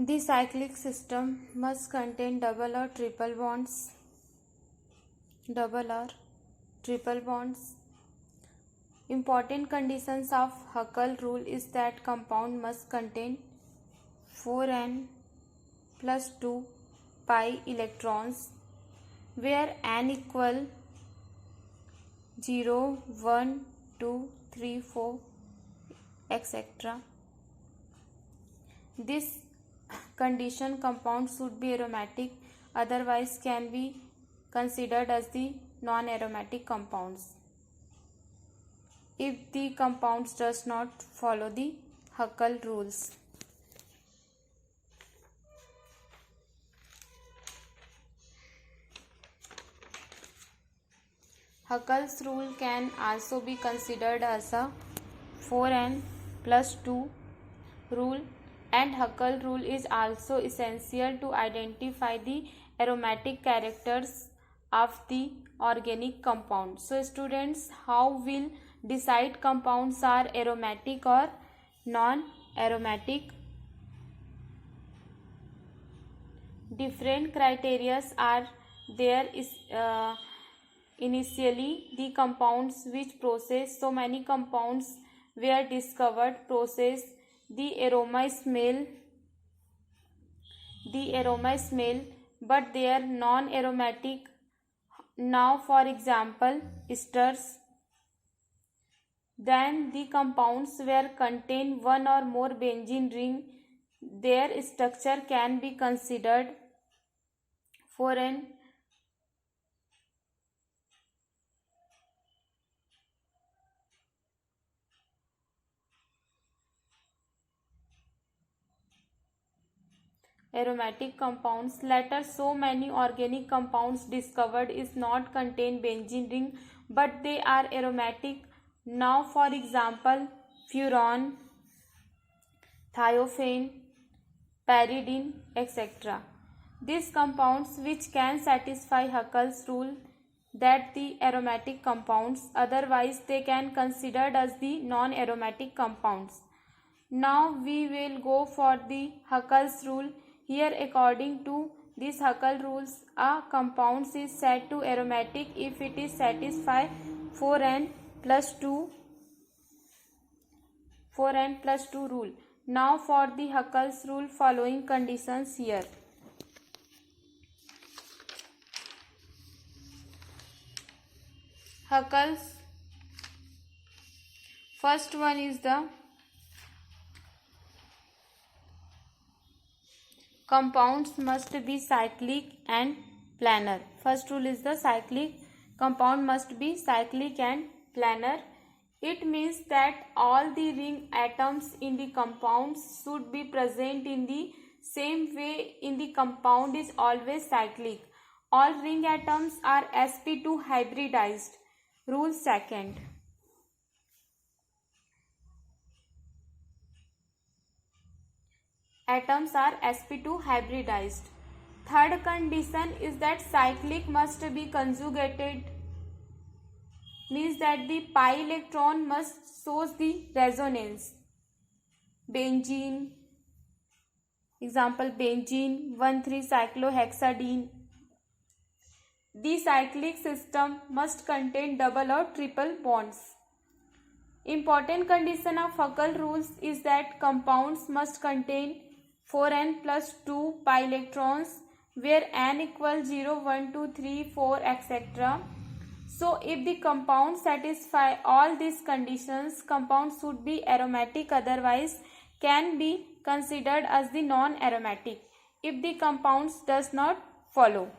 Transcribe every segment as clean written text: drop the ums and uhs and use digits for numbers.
The cyclic system must contain double or triple bonds. Important conditions of Huckel rule is that compound must contain 4n plus 2 pi electrons, where n equal 0, 1, 2, 3, 4, etc. This condition compound should be aromatic, otherwise can be considered as the non-aromatic compounds if the compounds does not follow the Huckel rules. Huckel's rule can also be considered as a 4n plus 2 rule, and Huckel rule is also essential to identify the aromatic characters of the organic compound. So students, how will decide compounds are aromatic or non-aromatic? Different criteria are there. Initially, the compounds which process, so many compounds were discovered process the aroma smell, but they are non-aromatic. Now, for example, esters. Then the compounds where contain one or more benzene ring, their structure can be considered 4n. Aromatic compounds. Later, so many organic compounds discovered is not contain benzene ring, but they are aromatic. Now, for example, furan, thiophane, pyridine, etc. These compounds which can satisfy Huckel's rule that the aromatic compounds, otherwise they can considered as the non-aromatic compounds. Now we will go for the Huckel's rule. Here, according to these Huckel rules, a compound is said to aromatic if it is satisfy 4n plus 2 rule. Now for the Huckel's rule, following conditions here. Huckel's first one is the compounds must be cyclic and planar. First rule is the cyclic. Compound must be cyclic and planar. It means that all the ring atoms in the compounds should be present in the same way in the compound is always cyclic. All ring atoms are sp2 hybridized. Rule second. Atoms are sp2 hybridized. Third condition is that cyclic must be conjugated, means that the pi electron must shows the resonance. Benzene, example benzene 1,3-cyclohexadiene. The cyclic system must contain double or triple bonds. Important condition of Huckel rules is that compounds must contain 4n plus 2 pi electrons, where n equals 0, 1, 2, 3, 4, etc. So, if the compound satisfy all these conditions, compound should be aromatic, otherwise can be considered as the non-aromatic if the compounds does not follow.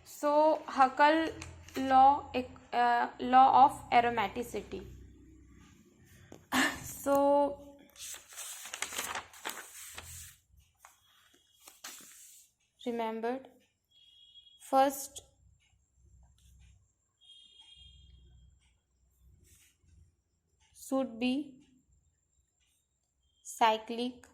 So, Huckel law of aromaticity. So, remembered, first should be cyclic,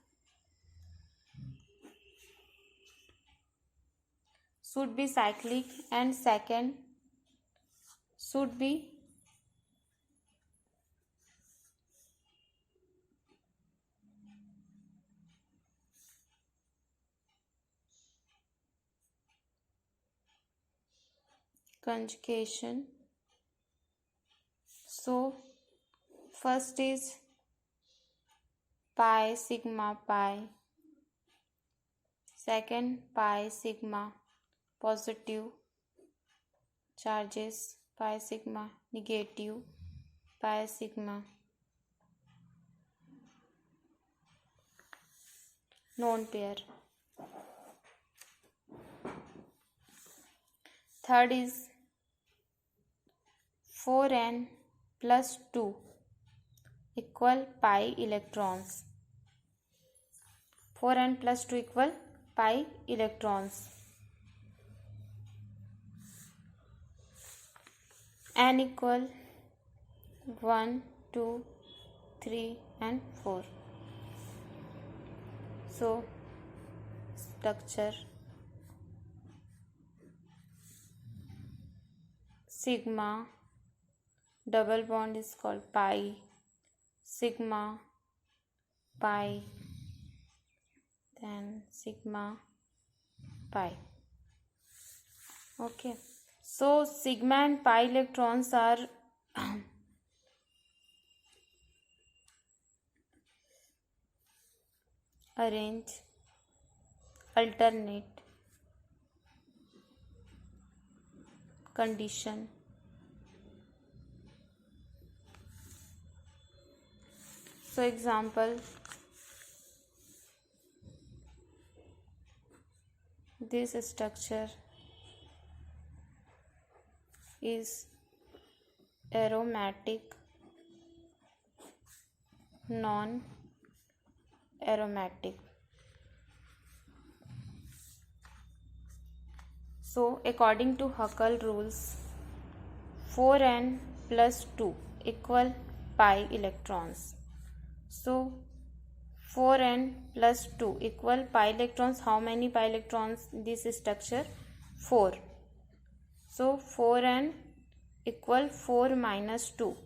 should be cyclic and second should be conjugation. So first is pi sigma pi, second pi sigma positive charges, pi sigma negative, pi sigma non pair. Third is 4n plus 2 equal pi electrons. 4n plus 2 equal pi electrons. N equal 1, 2, 3 and 4. So structure sigma, double bond is called pi, sigma pi, then sigma pi. Okay, so sigma and pi electrons are arranged alternate condition. So example, this structure is aromatic, non-aromatic. So according to Huckel rules, 4n plus 2 equal pi electrons. So 4n plus 2 equal pi electrons. How many pi electrons in this structure? 4. So 4n equal 4 minus 2.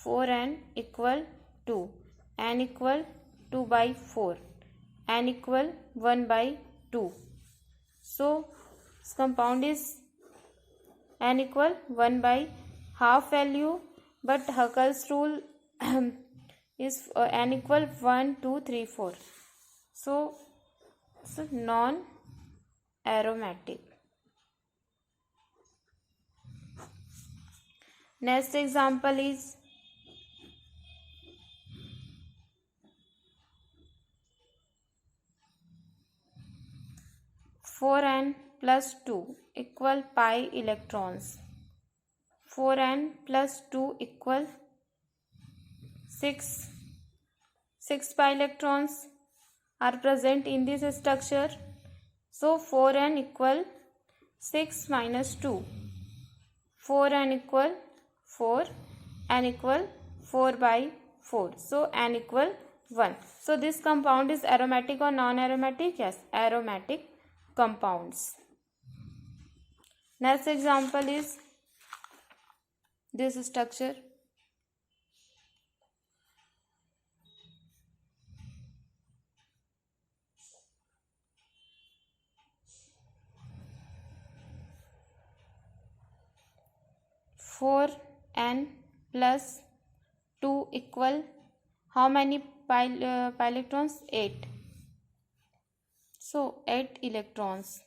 4n equal 2. N equal 2 by 4. N equal 1 by 2. So this compound is N equal 1 by half value, but Huckel's rule is N equal 1, 2, 3, 4. So non-aromatic. Next example is (4n plus 2 equal pi electrons). 4n plus 2 equal 6. 6 pi electrons are present in this structure. So 4n equal 6 minus 2. 4n equal 4. N equal 4 by 4. So n equal 1. So this compound is aromatic or non-aromatic? Yes, aromatic compounds. Next example is this structure. (4n plus 2 equal how many pi electrons? 8. So 8 electrons.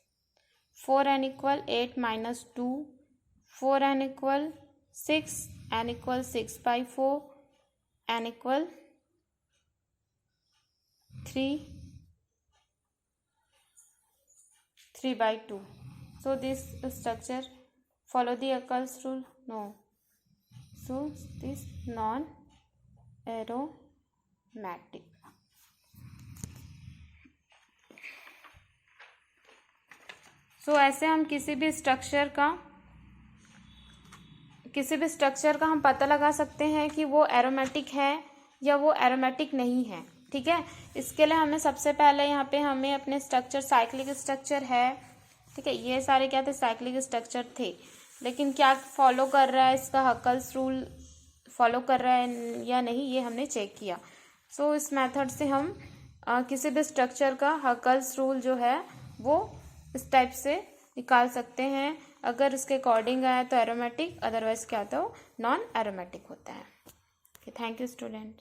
4n equal 8 minus 2. 4n equal 6. N equal 6 by 4. N equal 3 by 2. So this structure follow the Huckel's rule? No. So this non-aromatic. So ऐसे हम किसी भी structure का हम पता लगा सकते हैं कि वो एरोमेटिक है या वो एरोमेटिक नहीं है. ठीक है, इसके लिए हमें सबसे पहले यहाँ पे हमें अपने स्ट्रक्चर साइक्लिक स्ट्रक्चर है ठीक है, ये सारे क्या थे, साइक्लिक स्ट्रक्चर थे। लेकिन क्या फॉलो कर रहा है इसका, हकल्स रूल फॉलो कर रहा है या नहीं, ये हमने चेक किया। सो इस मेथड से हम किसी भी स्ट्रक्चर का हकल्स रूल जो है वो इस टाइप से निकाल सकते हैं। अगर इसके अकॉर्डिंग आए तो एरोमेटिक, अदरवाइज क्या होता है वो नॉन एरोमेटिक होता है। Thank you student.